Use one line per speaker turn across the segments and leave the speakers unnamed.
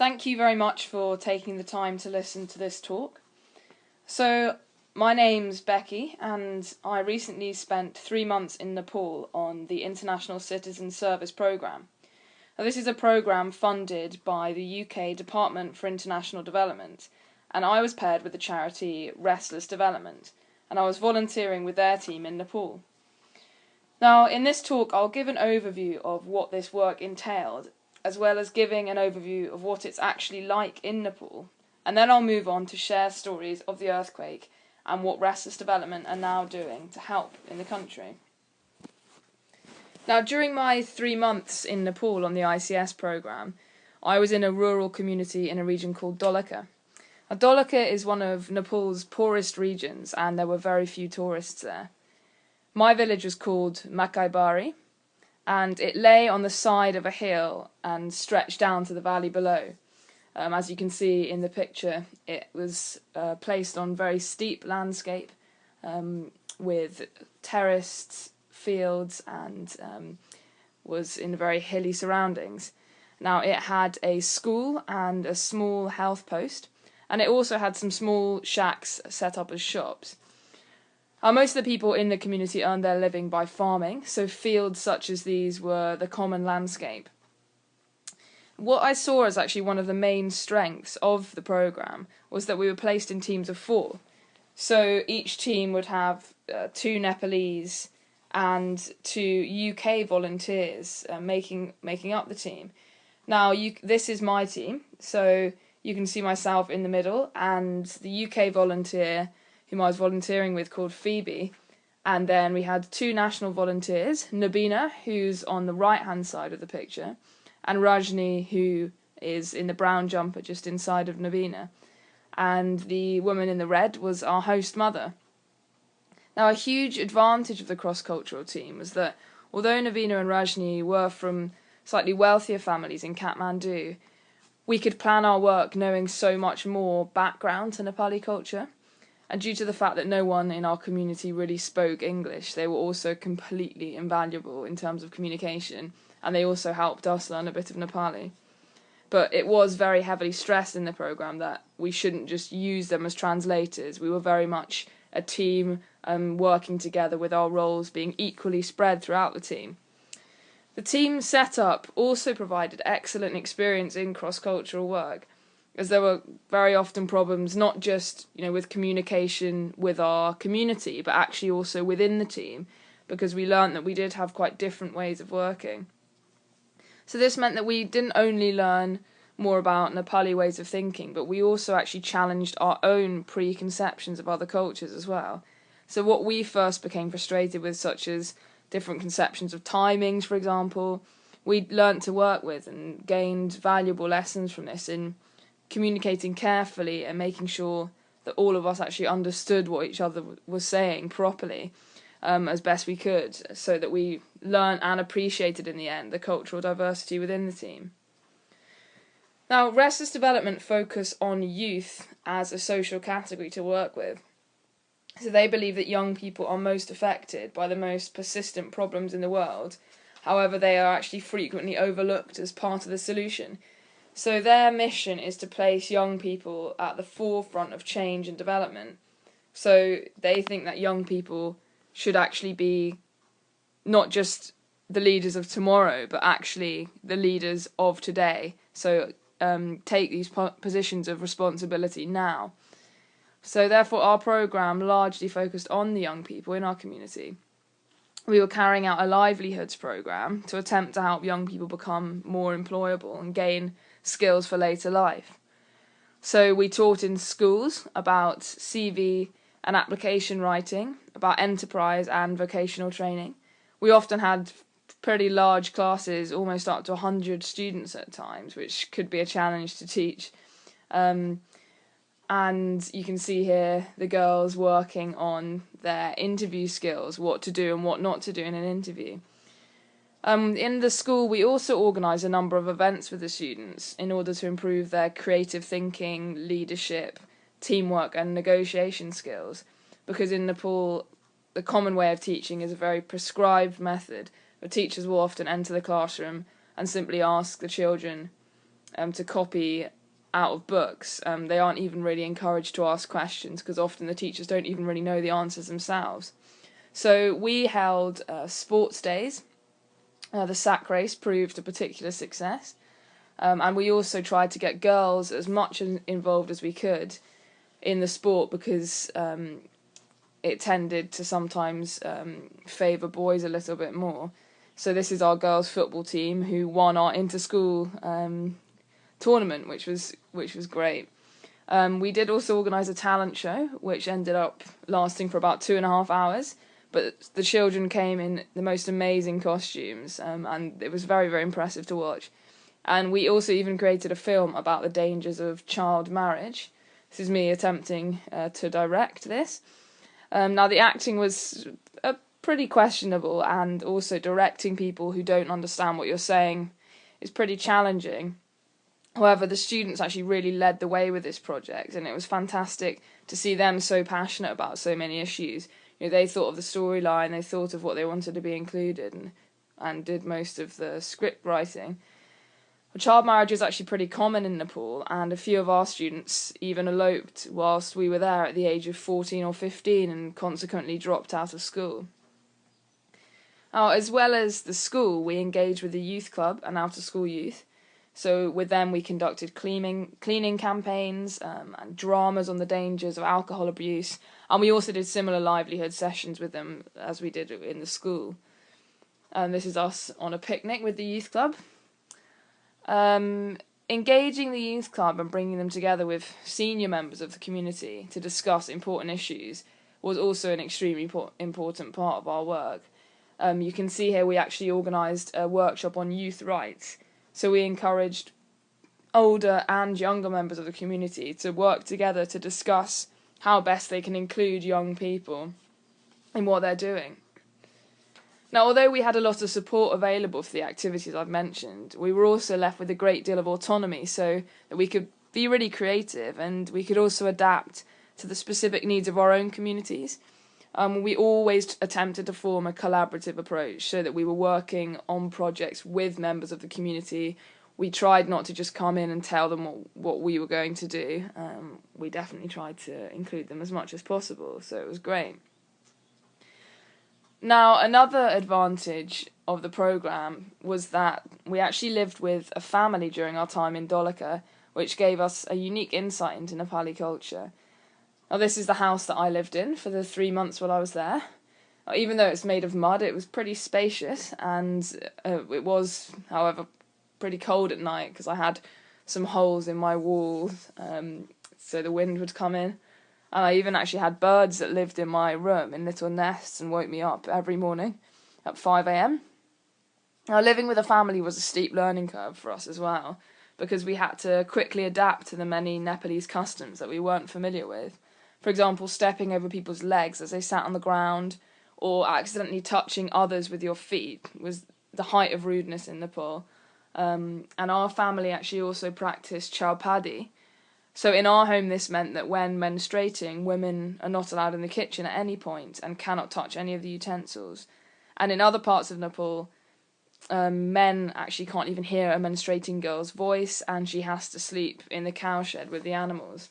Thank you very much for taking the time to listen to this talk. So, my name's Becky, and I recently spent 3 months in Nepal on the International Citizen Service Programme. Now, this is a programme funded by the UK Department for International Development, and I was paired with the charity Restless Development, and I was volunteering with their team in Nepal. Now, in this talk, I'll give an overview of what this work entailed, as well as giving an overview of what it's actually like in Nepal, and then I'll move on to share stories of the earthquake and what Restless Development are now doing to help in the country. Now, during my 3 months in Nepal on the ICS programme, I was in a rural community in a region called Dholaka. Now, Dholaka is one of Nepal's poorest regions, and there were very few tourists there. My village was called Makaibari, and it lay on the side of a hill and stretched down to the valley below. As you can see in the picture, it was placed on very steep landscape with terraced fields and was in very hilly surroundings. Now, it had a school and a small health post, and it also had some small shacks set up as shops. Most of the people in the community earned their living by farming, so fields such as these were the common landscape. What I saw as actually one of the main strengths of the programme was that we were placed in teams of 4. So each team would have 2 Nepalese and 2 UK volunteers making up the team. Now, this is my team, so you can see myself in the middle, and the UK volunteer whom I was volunteering with called Phoebe, and then we had 2 national volunteers, Nabina, who's on the right-hand side of the picture, and Rajni, who is in the brown jumper just inside of Nabina, and the woman in the red was our host mother. Now, a huge advantage of the cross-cultural team was that although Nabina and Rajni were from slightly wealthier families in Kathmandu, we could plan our work knowing so much more background to Nepali culture. And due to the fact that no one in our community really spoke English, they were also completely invaluable in terms of communication, and they also helped us learn a bit of Nepali. But it was very heavily stressed in the programme that we shouldn't just use them as translators. We were very much a team working together with our roles being equally spread throughout the team. The team setup also provided excellent experience in cross-cultural work, as there were very often problems not just with communication with our community, but actually also within the team, because we learnt that we did have quite different ways of working. So this meant that we didn't only learn more about Nepali ways of thinking, but we also actually challenged our own preconceptions of other cultures as well. So what we first became frustrated with, such as different conceptions of timings, for example, we learnt to work with and gained valuable lessons from this in communicating carefully and making sure that all of us actually understood what each other was saying properly as best we could, so that we learned and appreciated in the end the cultural diversity within the team. Now, Restless Development focus on youth as a social category to work with. So they believe that young people are most affected by the most persistent problems in the world. However, they are actually frequently overlooked as part of the solution. So their mission is to place young people at the forefront of change and development. So they think that young people should actually be not just the leaders of tomorrow, but actually the leaders of today. So take these positions of responsibility now. So therefore our programme largely focused on the young people in our community. We were carrying out a livelihoods programme to attempt to help young people become more employable and gain skills for later life. So we taught in schools about CV and application writing, about enterprise and vocational training. We often had pretty large classes, almost up to 100 students at times, which could be a challenge to teach. And you can see here the girls working on their interview skills, what to do and what not to do in an interview. In the school, we also organise a number of events with the students in order to improve their creative thinking, leadership, teamwork and negotiation skills, because in Nepal, the common way of teaching is a very prescribed method. The teachers will often enter the classroom and simply ask the children to copy out of books. They aren't even really encouraged to ask questions because often the teachers don't even really know the answers themselves. So we held sports days. The sack race proved a particular success. And we also tried to get girls as much involved as we could in the sport because it tended to sometimes favour boys a little bit more. So this is our girls' football team who won our inter-school tournament, which was great. We did also organise a talent show, which ended up lasting for about 2.5 hours. But the children came in the most amazing costumes, and it was very, very impressive to watch. And we also even created a film about the dangers of child marriage. This is me attempting to direct this. Now, the acting was pretty questionable, and also directing people who don't understand what you're saying is pretty challenging. However, the students actually really led the way with this project, and it was fantastic to see them so passionate about so many issues. They thought of the storyline, they thought of what they wanted to be included, and did most of the script writing. Child marriage is actually pretty common in Nepal, and a few of our students even eloped whilst we were there at the age of 14 or 15 and consequently dropped out of school. Now, as well as the school, we engaged with the youth club and out-of-school youth. So with them we conducted cleaning campaigns and dramas on the dangers of alcohol abuse, and we also did similar livelihood sessions with them as we did in the school. This is us on a picnic with the youth club. Engaging the youth club and bringing them together with senior members of the community to discuss important issues was also an extremely important part of our work. You can see here we actually organised a workshop on youth rights. So we encouraged older and younger members of the community to work together to discuss how best they can include young people in what they're doing. Now, although we had a lot of support available for the activities I've mentioned, we were also left with a great deal of autonomy so that we could be really creative and we could also adapt to the specific needs of our own communities. We always attempted to form a collaborative approach so that we were working on projects with members of the community. We tried not to just come in and tell them what we were going to do. We definitely tried to include them as much as possible, so it was great. Now, another advantage of the programme was that we actually lived with a family during our time in Dholaka, which gave us a unique insight into Nepali culture. Now, this is the house that I lived in for the 3 months while I was there. Even though it's made of mud, it was pretty spacious, and it was, however, pretty cold at night because I had some holes in my walls so the wind would come in. And I even actually had birds that lived in my room in little nests and woke me up every morning at 5 a.m. Now, living with a family was a steep learning curve for us as well, because we had to quickly adapt to the many Nepalese customs that we weren't familiar with. For example, stepping over people's legs as they sat on the ground, or accidentally touching others with your feet was the height of rudeness in Nepal. And our family actually also practiced chowpadi. So in our home this meant that when menstruating, women are not allowed in the kitchen at any point and cannot touch any of the utensils. And in other parts of Nepal, men actually can't even hear a menstruating girl's voice, and she has to sleep in the cowshed with the animals.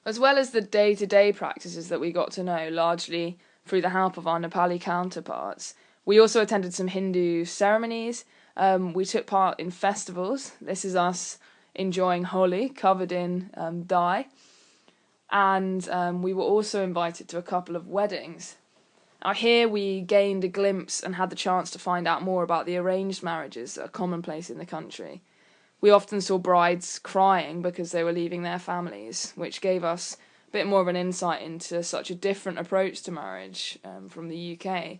As well as the day-to-day practices that we got to know, largely through the help of our Nepali counterparts, we also attended some Hindu ceremonies. We took part in festivals. This is us enjoying Holi, covered in dye. And we were also invited to a couple of weddings. Now, here we gained a glimpse and had the chance to find out more about the arranged marriages that are commonplace in the country. We often saw brides crying because they were leaving their families, which gave us a bit more of an insight into such a different approach to marriage from the UK.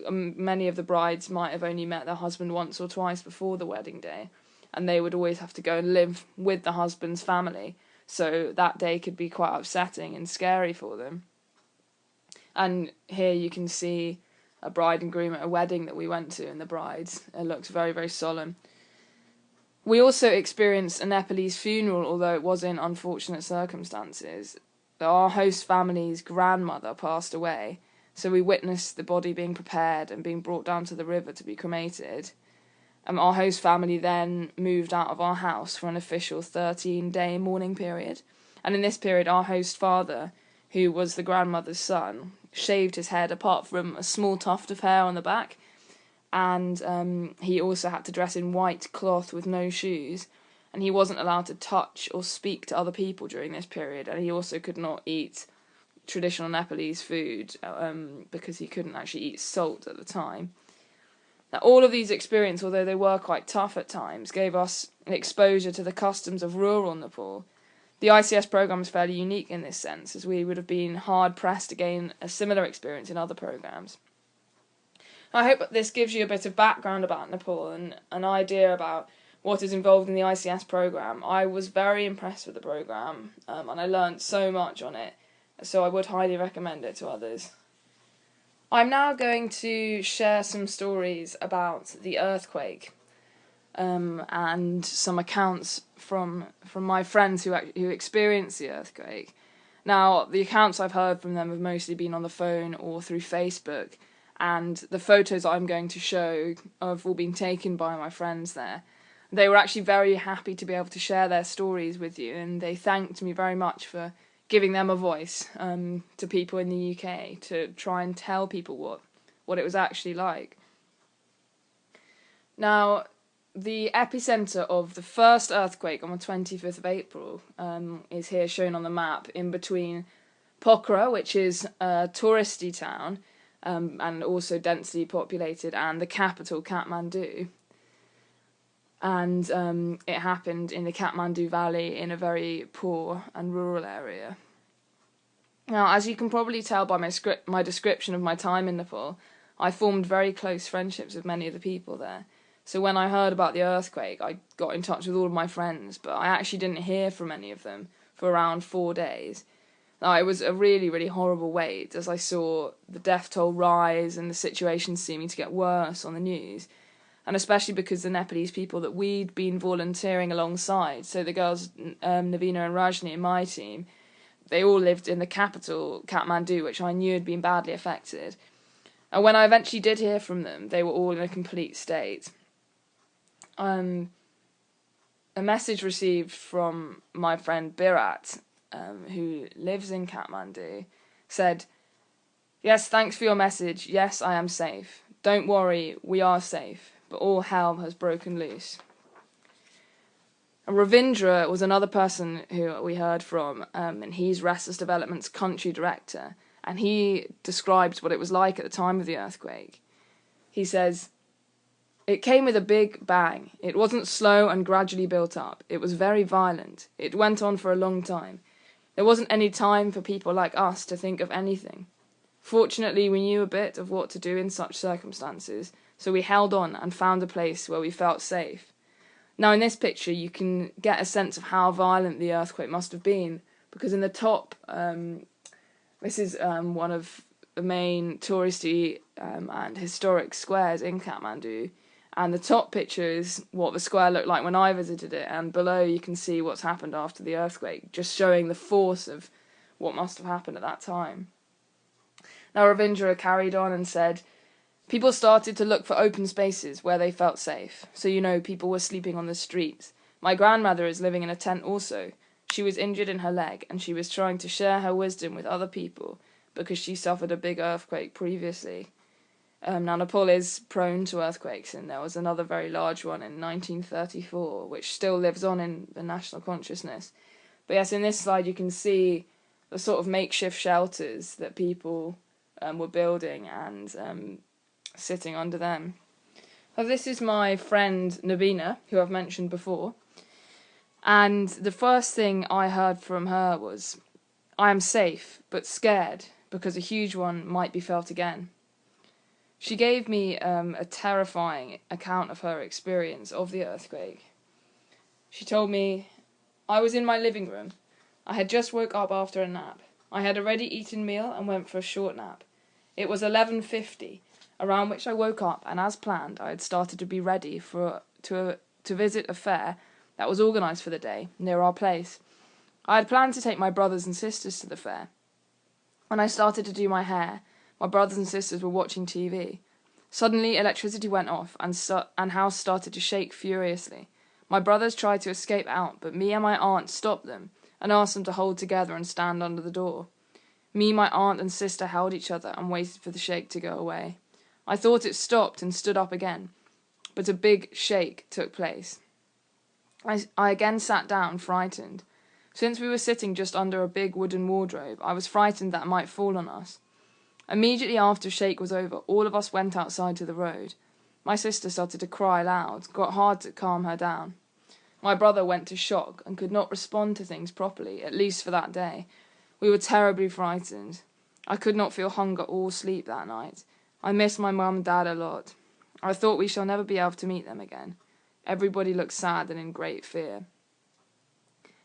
Many of the brides might have only met their husband once or twice before the wedding day, and they would always have to go and live with the husband's family, so that day could be quite upsetting and scary for them. And here you can see a bride and groom at a wedding that we went to, and the bride looked very, very solemn. We also experienced a Nepalese funeral, although it was in unfortunate circumstances. Our host family's grandmother passed away, so we witnessed the body being prepared and being brought down to the river to be cremated. Our host family then moved out of our house for an official 13-day mourning period. And in this period, our host father, who was the grandmother's son, shaved his head apart from a small tuft of hair on the back. And he also had to dress in white cloth with no shoes. And he wasn't allowed to touch or speak to other people during this period. And he also could not eat traditional Nepalese food because he couldn't actually eat salt at the time. Now, all of these experiences, although they were quite tough at times, gave us an exposure to the customs of rural Nepal. The ICS programme is fairly unique in this sense, as we would have been hard-pressed to gain a similar experience in other programmes. I hope this gives you a bit of background about Nepal and an idea about what is involved in the ICS programme. I was very impressed with the programme, and I learned so much on it, so I would highly recommend it to others. I'm now going to share some stories about the earthquake, and some accounts from my friends who experienced the earthquake. Now, the accounts I've heard from them have mostly been on the phone or through Facebook, and the photos I'm going to show have all been taken by my friends there. They were actually very happy to be able to share their stories with you, and they thanked me very much for giving them a voice to people in the UK to try and tell people what it was actually like. Now, the epicentre of the first earthquake on the 25th of April is here shown on the map in between Pokhara, which is a touristy town and also densely populated, and the capital, Kathmandu. And it happened in the Kathmandu Valley in a very poor and rural area. Now, as you can probably tell by my description of my time in Nepal, I formed very close friendships with many of the people there. So when I heard about the earthquake, I got in touch with all of my friends, but I actually didn't hear from any of them for around 4 days. Now, it was a really, really horrible wait as I saw the death toll rise and the situation seeming to get worse on the news. And especially because the Nepalese people that we'd been volunteering alongside, so the girls, Navina and Rajni in my team, they all lived in the capital, Kathmandu, which I knew had been badly affected. And when I eventually did hear from them, they were all in a complete state. A message received from my friend Birat, who lives in Kathmandu, said, "Yes, thanks for your message. Yes, I am safe. Don't worry, we are safe. But all hell has broken loose." And Ravindra was another person who we heard from, and he's Restless Development's country director, and he described what it was like at the time of the earthquake. He says, "It came with a big bang. It wasn't slow and gradually built up. It was very violent. It went on for a long time. There wasn't any time for people like us to think of anything. Fortunately, we knew a bit of what to do in such circumstances, so we held on and found a place where we felt safe." Now, in this picture, you can get a sense of how violent the earthquake must have been, because in the top, this is one of the main touristy and historic squares in Kathmandu, and the top picture is what the square looked like when I visited it, and below you can see what's happened after the earthquake, just showing the force of what must have happened at that time. Now, Ravindra carried on and said, "People started to look for open spaces where they felt safe. So, people were sleeping on the streets. My grandmother is living in a tent also. She was injured in her leg, and she was trying to share her wisdom with other people because she suffered a big earthquake previously." Now, Nepal is prone to earthquakes, and there was another very large one in 1934, which still lives on in the national consciousness. But yes, in this slide you can see the sort of makeshift shelters that people were building and sitting under them. So this is my friend Nabina, who I've mentioned before, and the first thing I heard from her was, "I am safe, but scared, because a huge one might be felt again." She gave me a terrifying account of her experience of the earthquake. She told me, "I was in my living room. I had just woke up after a nap. I had already eaten meal and went for a short nap. It was 11:50, around which I woke up, and as planned, I had started to be ready to visit a fair that was organised for the day, near our place. I had planned to take my brothers and sisters to the fair. When I started to do my hair, my brothers and sisters were watching TV. Suddenly, electricity went off, and house started to shake furiously. My brothers tried to escape out, but me and my aunt stopped them and asked them to hold together and stand under the door. Me, my aunt, and sister held each other and waited for the shake to go away. I thought it stopped and stood up again, but a big shake took place. I again sat down, frightened. Since we were sitting just under a big wooden wardrobe, I was frightened that it might fall on us. Immediately after shake was over, all of us went outside to the road. My sister started to cry loud, got hard to calm her down. My brother went to shock and could not respond to things properly, at least for that day. We were terribly frightened. I could not feel hunger or sleep that night. I missed my mum and dad a lot. I thought we shall never be able to meet them again. Everybody looked sad and in great fear.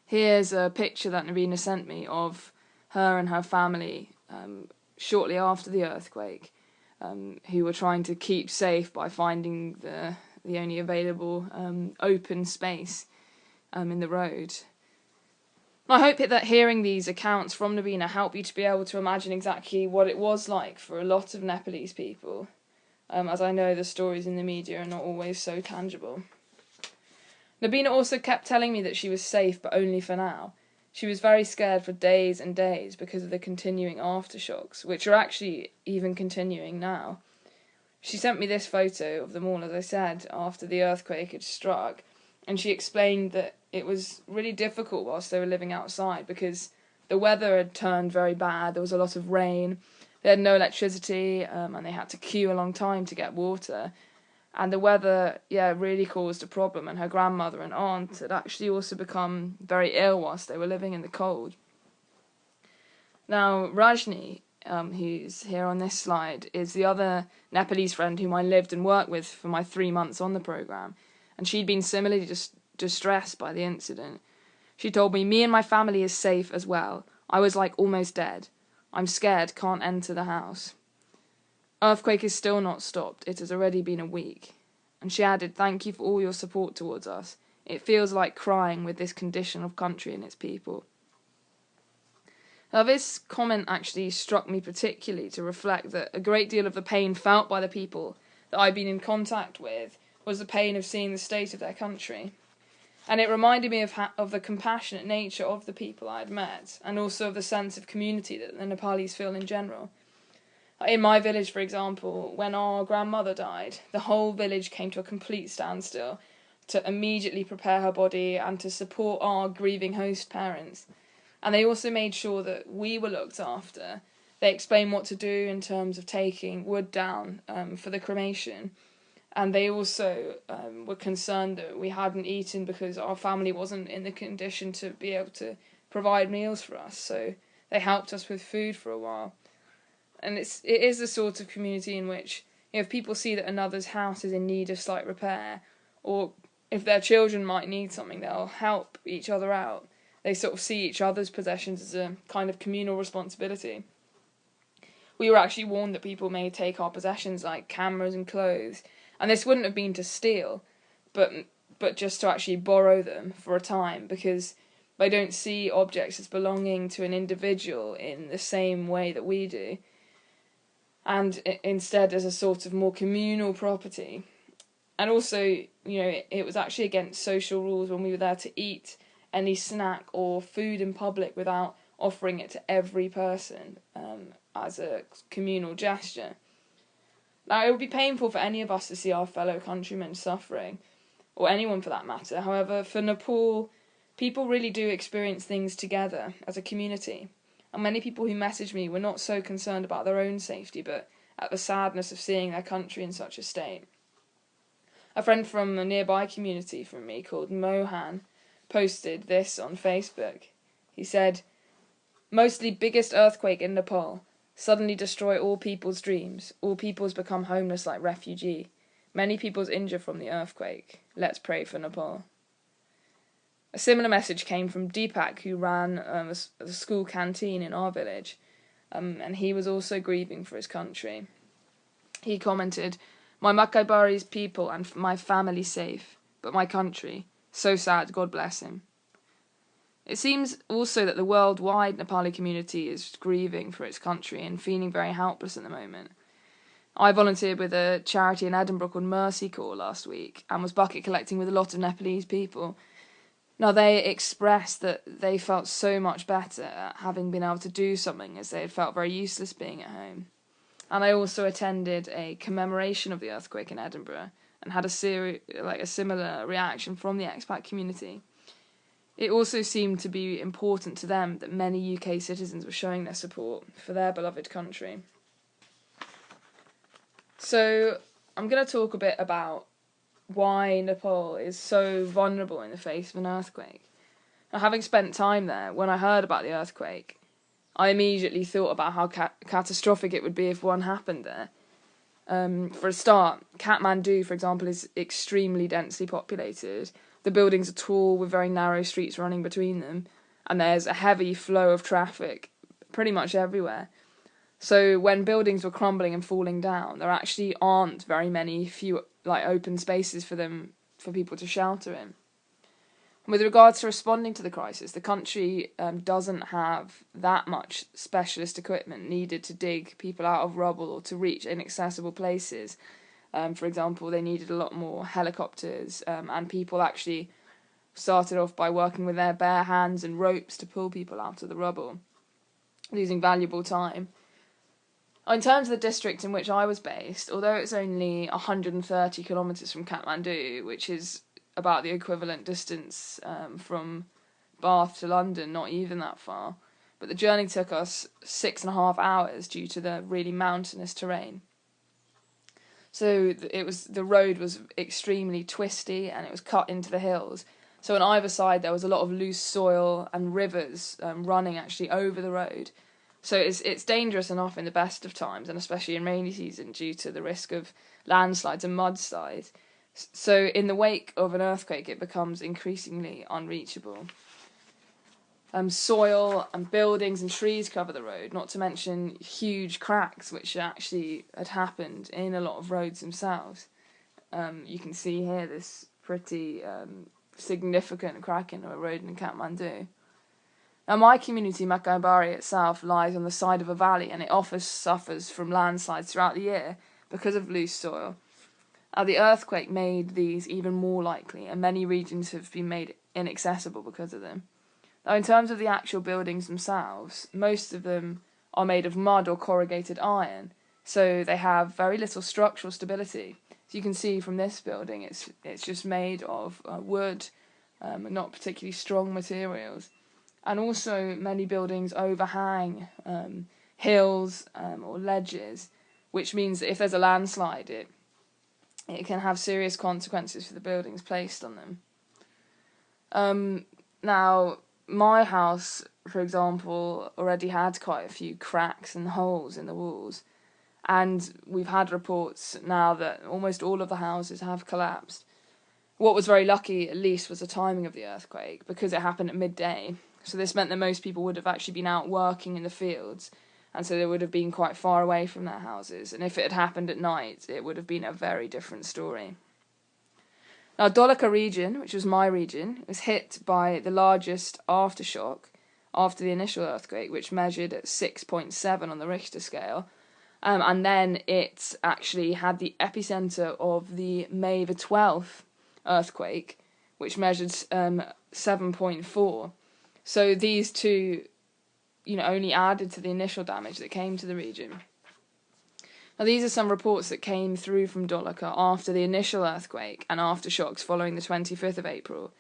Here's a picture that Narina sent me of her and her family shortly after the earthquake, who were trying to keep safe by finding the only available open space in the road. I hope that hearing these accounts from Narina help you to be able to imagine exactly what it was like for a lot of Nepalese people, as I know the stories in the media are not always so tangible. Nabina also kept telling me that she was safe, but only for now. She was very scared for days and days because of the continuing aftershocks, which are actually even continuing now. She sent me this photo of them all, as I said, after the earthquake had struck, and she explained that it was really difficult whilst they were living outside because the weather had turned very bad, there was a lot of rain, they had no electricity, and they had to queue a long time to get water. And the weather, really caused a problem, and her grandmother and aunt had actually also become very ill whilst they were living in the cold. Now, Rajni, who's here on this slide, is the other Nepalese friend whom I lived and worked with for my 3 months on the programme, and she'd been similarly distressed by the incident. She told me and my family is safe as well. I was like almost dead. I'm scared, can't enter the house. Earthquake is still not stopped. It has already been a week. And she added, thank you for all your support towards us. It feels like crying with this condition of country and its people. Now, this comment actually struck me particularly to reflect that a great deal of the pain felt by the people that I'd been in contact with was the pain of seeing the state of their country. And it reminded me of the compassionate nature of the people I had met, and also of the sense of community that the Nepalis feel in general. In my village, for example, when our grandmother died, the whole village came to a complete standstill to immediately prepare her body and to support our grieving host parents. And they also made sure that we were looked after. They explained what to do in terms of taking wood down for the cremation. And they also were concerned that we hadn't eaten because our family wasn't in the condition to be able to provide meals for us. So they helped us with food for a while. And it is the sort of community in which, if people see that another's house is in need of slight repair, or if their children might need something, they'll help each other out. They sort of see each other's possessions as a kind of communal responsibility. We were actually warned that people may take our possessions like cameras and clothes, and this wouldn't have been to steal, but just to actually borrow them for a time, because they don't see objects as belonging to an individual in the same way that we do, and instead as a sort of more communal property. And also, it was actually against social rules when we were there to eat any snack or food in public without offering it to every person as a communal gesture. Now, it would be painful for any of us to see our fellow countrymen suffering, or anyone for that matter. However, for Nepal, people really do experience things together as a community. And many people who messaged me were not so concerned about their own safety, but at the sadness of seeing their country in such a state. A friend from a nearby community from me called Mohan posted this on Facebook. He said, "Mostly biggest earthquake in Nepal. Suddenly destroy all people's dreams. All peoples become homeless like refugee. Many peoples injure from the earthquake. Let's pray for Nepal." A similar message came from Deepak, who ran a school canteen in our village, and he was also grieving for his country. He commented, "My Makaibari's people and my family safe, but my country, so sad, God bless him." It seems also that the worldwide Nepali community is grieving for its country and feeling very helpless at the moment. I volunteered with a charity in Edinburgh called Mercy Corps last week and was bucket collecting with a lot of Nepalese people. Now, they expressed that they felt so much better at having been able to do something, as they had felt very useless being at home. And I also attended a commemoration of the earthquake in Edinburgh and had a similar reaction from the expat community. It also seemed to be important to them that many UK citizens were showing their support for their beloved country. So I'm going to talk a bit about why Nepal is so vulnerable in the face of an earthquake. Now, having spent time there, when I heard about the earthquake, I immediately thought about how catastrophic it would be if one happened there. For a start, Kathmandu, for example, is extremely densely populated. The buildings are tall with very narrow streets running between them, and there's a heavy flow of traffic pretty much everywhere. So when buildings were crumbling and falling down, there actually aren't very few open spaces for people to shelter in. With regards to responding to the crisis, the country doesn't have that much specialist equipment needed to dig people out of rubble or to reach inaccessible places. For example, they needed a lot more helicopters, and people actually started off by working with their bare hands and ropes to pull people out of the rubble, losing valuable time. In terms of the district in which I was based, although it's only 130 kilometres from Kathmandu, which is about the equivalent distance from Bath to London, not even that far, but the journey took us 6.5 hours due to the really mountainous terrain. So the road was extremely twisty and it was cut into the hills. So on either side there was a lot of loose soil and rivers running actually over the road. So it's dangerous enough in the best of times, and especially in rainy season due to the risk of landslides and mudslides. So in the wake of an earthquake, it becomes increasingly unreachable. Soil and buildings and trees cover the road, not to mention huge cracks which actually had happened in a lot of roads themselves. You can see here this pretty significant crack in a road in Kathmandu. Now, my community, Makaibari itself, lies on the side of a valley, and it often suffers from landslides throughout the year because of loose soil. The earthquake made these even more likely, and many regions have been made inaccessible because of them. Now, in terms of the actual buildings themselves, most of them are made of mud or corrugated iron, so they have very little structural stability. As you can see from this building, it's just made of wood, not particularly strong materials. And also many buildings overhang hills or ledges, which means that if there's a landslide, it can have serious consequences for the buildings placed on them. Now, my house, for example, already had quite a few cracks and holes in the walls, and we've had reports now that almost all of the houses have collapsed. What was very lucky, at least, was the timing of the earthquake, because it happened at midday. So this meant that most people would have actually been out working in the fields, and so they would have been quite far away from their houses. And if it had happened at night, it would have been a very different story. Now, Dolakha region, which was my region, was hit by the largest aftershock after the initial earthquake, which measured at 6.7 on the Richter scale. And then it actually had the epicenter of the May the 12th earthquake, which measured 7.4. So these two, only added to the initial damage that came to the region. Now, these are some reports that came through from Dolakha after the initial earthquake and aftershocks following the 25th of April.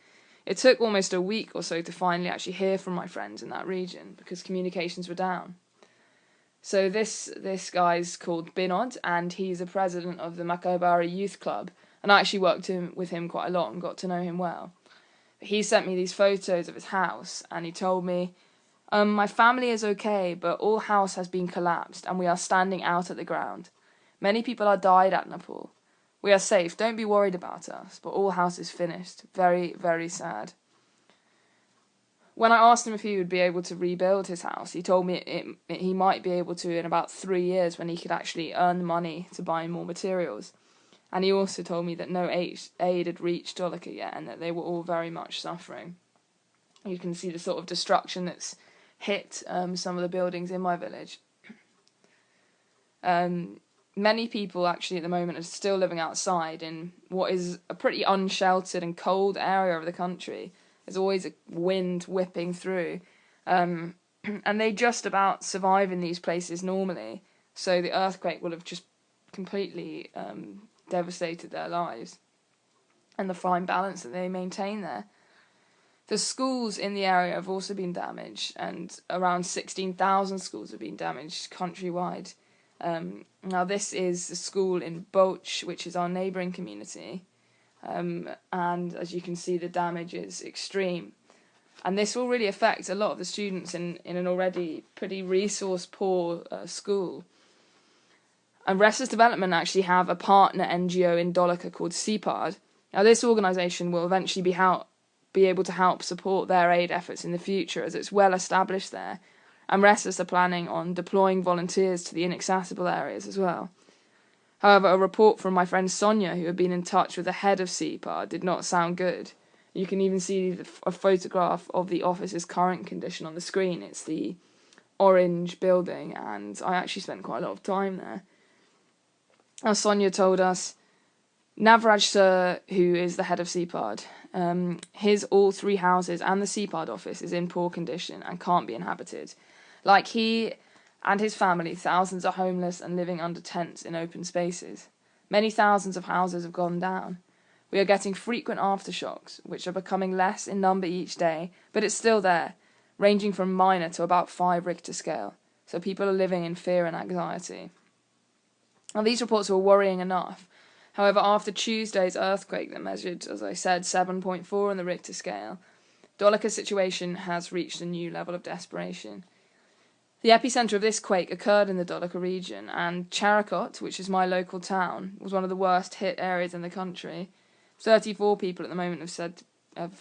It took almost a week or so to finally actually hear from my friends in that region because communications were down. So this guy's called Binod, and he's the president of the Makaibari Youth Club, and I actually worked with him quite a lot and got to know him well. He sent me these photos of his house, and he told me, my family is okay, but all house has been collapsed, and we are standing out at the ground. Many people are died at Nepal. We are safe, don't be worried about us, but all house is finished. Very, very sad. When I asked him if he would be able to rebuild his house, he told me he might be able to in about 3 years when he could actually earn the money to buy more materials. And he also told me that no aid had reached Dolakha yet and that they were all very much suffering. You can see the sort of destruction that's hit some of the buildings in my village. many people actually at the moment are still living outside in what is a pretty unsheltered and cold area of the country. There's always a wind whipping through. And they just about survive in these places normally. So the earthquake will have just completely devastated their lives and the fine balance that they maintain there. The schools in the area have also been damaged, and around 16,000 schools have been damaged countrywide. Now this is a school in Boch, which is our neighbouring community, and as you can see the damage is extreme. And this will really affect a lot of the students in an already pretty resource poor school. And Restless Development actually have a partner NGO in Dolaka called CPARD. Now this organisation will eventually be able to help support their aid efforts in the future, as it's well established there, and Restless are planning on deploying volunteers to the inaccessible areas as well. However, a report from my friend Sonia, who had been in touch with the head of CPARD, did not sound good. You can even see a photograph of the office's current condition on the screen. It's the orange building, and I actually spent quite a lot of time there. As Sonia told us, Navraj Sir, who is the head of CPARD, his all 3 houses and the CPARD office is in poor condition and can't be inhabited. Like he and his family, thousands are homeless and living under tents in open spaces. Many thousands of houses have gone down. We are getting frequent aftershocks, which are becoming less in number each day, but it's still there, ranging from minor to about 5 Richter scale, so people are living in fear and anxiety. Now, these reports were worrying enough. However, after Tuesday's earthquake that measured, as I said, 7.4 on the Richter scale, Dolaka's situation has reached a new level of desperation. The epicentre of this quake occurred in the Dolaka region, and Charakot, which is my local town, was one of the worst hit areas in the country. 34 people at the moment have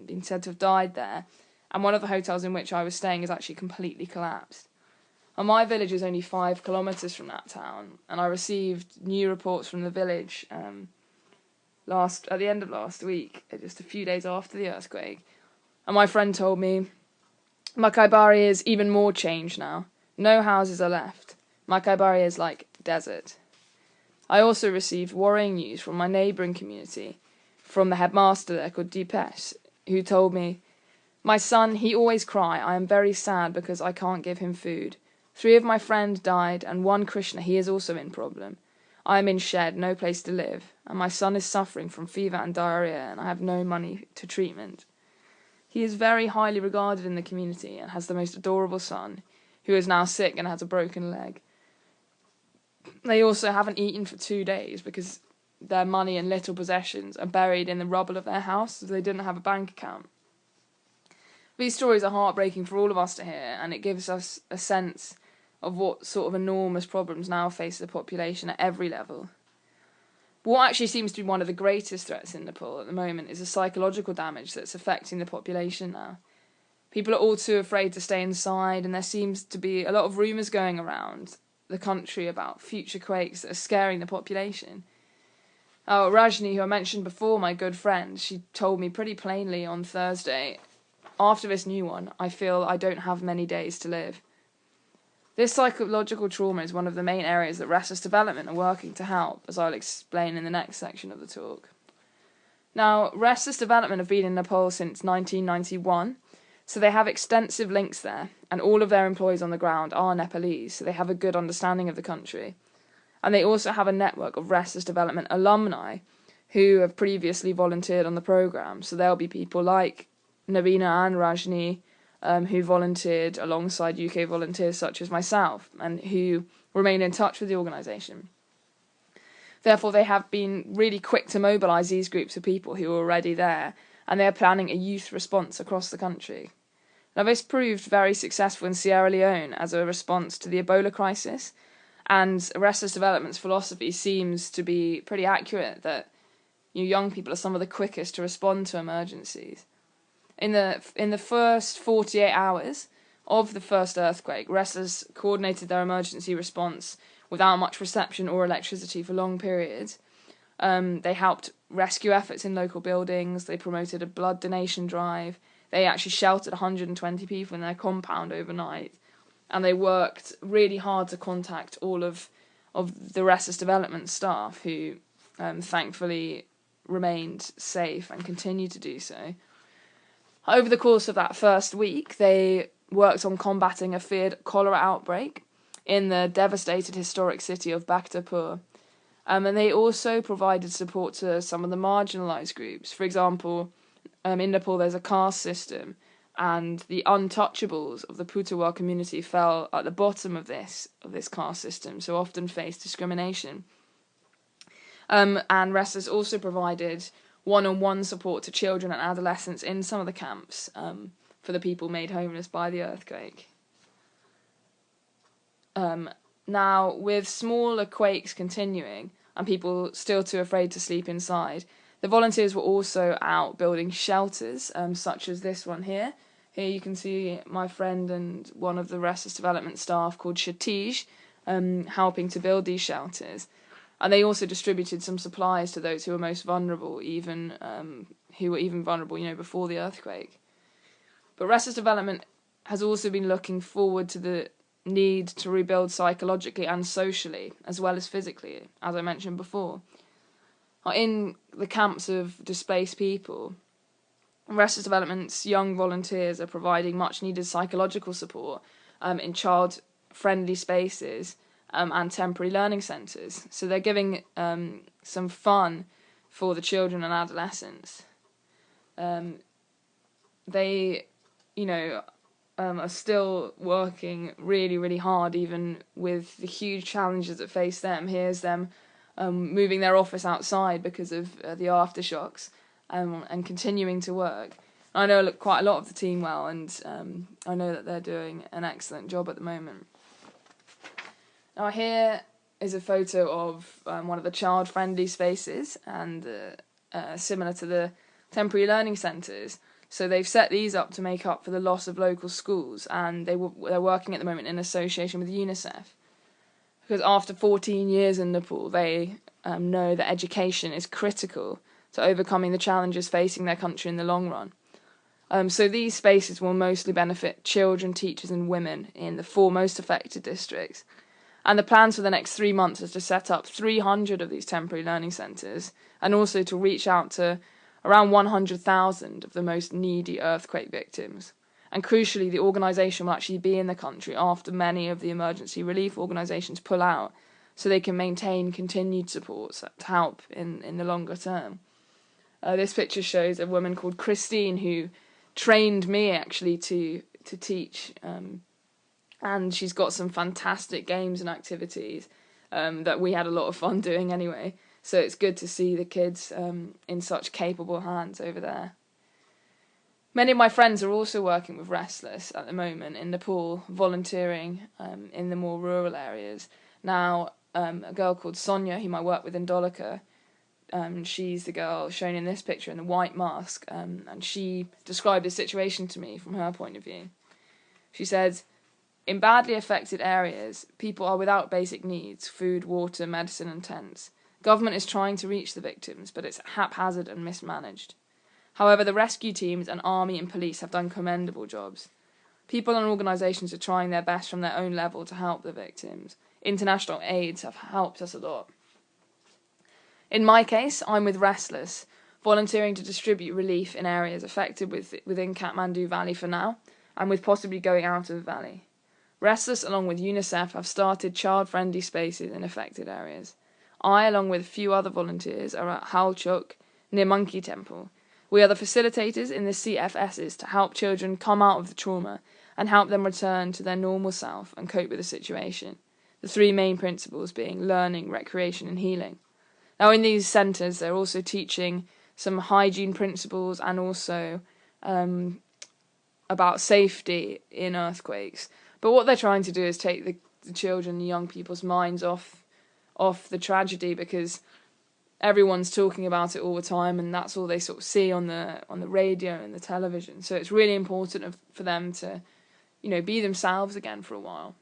been said to have died there, and one of the hotels in which I was staying is actually completely collapsed. And my village is only 5 kilometres from that town, and I received new reports from the village at the end of last week, just a few days after the earthquake. And my friend told me, Makaibari is even more changed now. No houses are left. Makaibari is like desert. I also received worrying news from my neighbouring community, from the headmaster there called Deepesh, who told me, "My son, he always cry. I am very sad because I can't give him food. 3 of my friends died, and 1 Krishna, he is also in problem. I am in shed, no place to live, and my son is suffering from fever and diarrhea, and I have no money to treatment." He is very highly regarded in the community and has the most adorable son, who is now sick and has a broken leg. They also haven't eaten for 2 days because their money and little possessions are buried in the rubble of their house, as they didn't have a bank account. These stories are heartbreaking for all of us to hear, and it gives us a sense of what sort of enormous problems now face the population at every level. What actually seems to be one of the greatest threats in Nepal at the moment is the psychological damage that's affecting the population now. People are all too afraid to stay inside, and there seems to be a lot of rumours going around the country about future quakes that are scaring the population. Rajni, who I mentioned before, my good friend, she told me pretty plainly on Thursday, "After this new one, I feel I don't have many days to live." This psychological trauma is one of the main areas that Restless Development are working to help, as I'll explain in the next section of the talk. Now, Restless Development have been in Nepal since 1991, so they have extensive links there, and all of their employees on the ground are Nepalese, so they have a good understanding of the country. And they also have a network of Restless Development alumni who have previously volunteered on the programme, so there'll be people like Navina and Rajni, who volunteered alongside UK volunteers such as myself, and who remain in touch with the organisation. Therefore, they have been really quick to mobilise these groups of people who are already there, and they are planning a youth response across the country. Now, this proved very successful in Sierra Leone as a response to the Ebola crisis, and Restless Development's philosophy seems to be pretty accurate that young people are some of the quickest to respond to emergencies. In the first 48 hours of the first earthquake, Restless coordinated their emergency response without much reception or electricity for long periods. They helped rescue efforts in local buildings. They promoted a blood donation drive. They actually sheltered 120 people in their compound overnight. And they worked really hard to contact all of of the Restless Development staff, who thankfully remained safe and continue to do so. Over the course of that first week, they worked on combating a feared cholera outbreak in the devastated historic city of Bhaktapur. And they also provided support to some of the marginalised groups. For example, in Nepal there's a caste system, and the untouchables of the Putawa community fell at the bottom of this caste system, so often faced discrimination. And Restless also provided one-on-one support to children and adolescents in some of the camps for the people made homeless by the earthquake. Now, with smaller quakes continuing and people still too afraid to sleep inside, the volunteers were also out building shelters, such as this one here. Here you can see my friend and one of the Restless Development staff called Shatij helping to build these shelters. And they also distributed some supplies to those who were most vulnerable, even vulnerable, before the earthquake. But Restless Development has also been looking forward to the need to rebuild psychologically and socially, as well as physically, as I mentioned before. In the camps of displaced people, Restless Development's young volunteers are providing much-needed psychological support in child-friendly spaces and temporary learning centres. So they're giving some fun for the children and adolescents. They, are still working really, really hard, even with the huge challenges that face them. Here's them moving their office outside because of the aftershocks and continuing to work. I know quite a lot of the team well, and I know that they're doing an excellent job at the moment. Now here is a photo of one of the child-friendly spaces, and similar to the temporary learning centres. So they've set these up to make up for the loss of local schools, and they're working at the moment in association with UNICEF. Because after 14 years in Nepal, they know that education is critical to overcoming the challenges facing their country in the long run. So these spaces will mostly benefit children, teachers and women in the 4 most affected districts. And the plans for the next 3 months is to set up 300 of these temporary learning centres, and also to reach out to around 100,000 of the most needy earthquake victims. And crucially, the organisation will actually be in the country after many of the emergency relief organisations pull out, so they can maintain continued support to help in the longer term. This picture shows a woman called Christine who trained me actually to teach, and she's got some fantastic games and activities that we had a lot of fun doing anyway. So it's good to see the kids in such capable hands over there. Many of my friends are also working with Restless at the moment in Nepal, volunteering in the more rural areas. Now, a girl called Sonia, whom I work with in Dholaka, she's the girl shown in this picture in the white mask, and she described the situation to me from her point of view. She said, "In badly affected areas, people are without basic needs, food, water, medicine and tents. Government is trying to reach the victims, but it's haphazard and mismanaged. However, the rescue teams and army and police have done commendable jobs. People and organisations are trying their best from their own level to help the victims. International aids have helped us a lot. In my case, I'm with Restless, volunteering to distribute relief in areas affected within Kathmandu Valley for now, and with possibly going out of the valley. Restless, along with UNICEF, have started child-friendly spaces in affected areas. I, along with a few other volunteers, are at Halchuk, near Monkey Temple. We are the facilitators in the CFSs to help children come out of the trauma and help them return to their normal self and cope with the situation. The 3 main principles being learning, recreation and healing. Now in these centres they're also teaching some hygiene principles and also about safety in earthquakes. But what they're trying to do is take the children, the young people's minds off the tragedy, because everyone's talking about it all the time and that's all they sort of see on the radio and the television. So it's really important for them to, be themselves again for a while.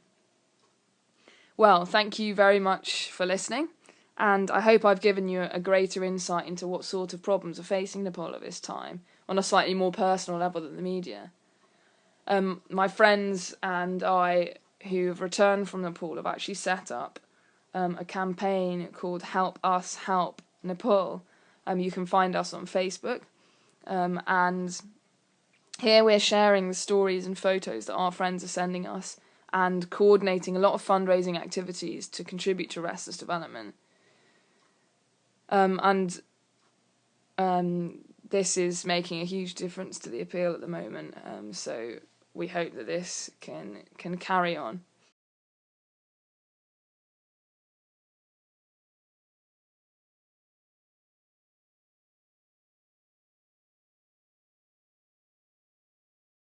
Well, thank you very much for listening, and I hope I've given you a greater insight into what sort of problems are facing Nepal at this time, on a slightly more personal level than the media. My friends and I, who have returned from Nepal, have actually set up a campaign called Help Us Help Nepal. You can find us on Facebook, and here we're sharing the stories and photos that our friends are sending us and coordinating a lot of fundraising activities to contribute to Restless Development. And this is making a huge difference to the appeal at the moment, so we hope that this can carry on.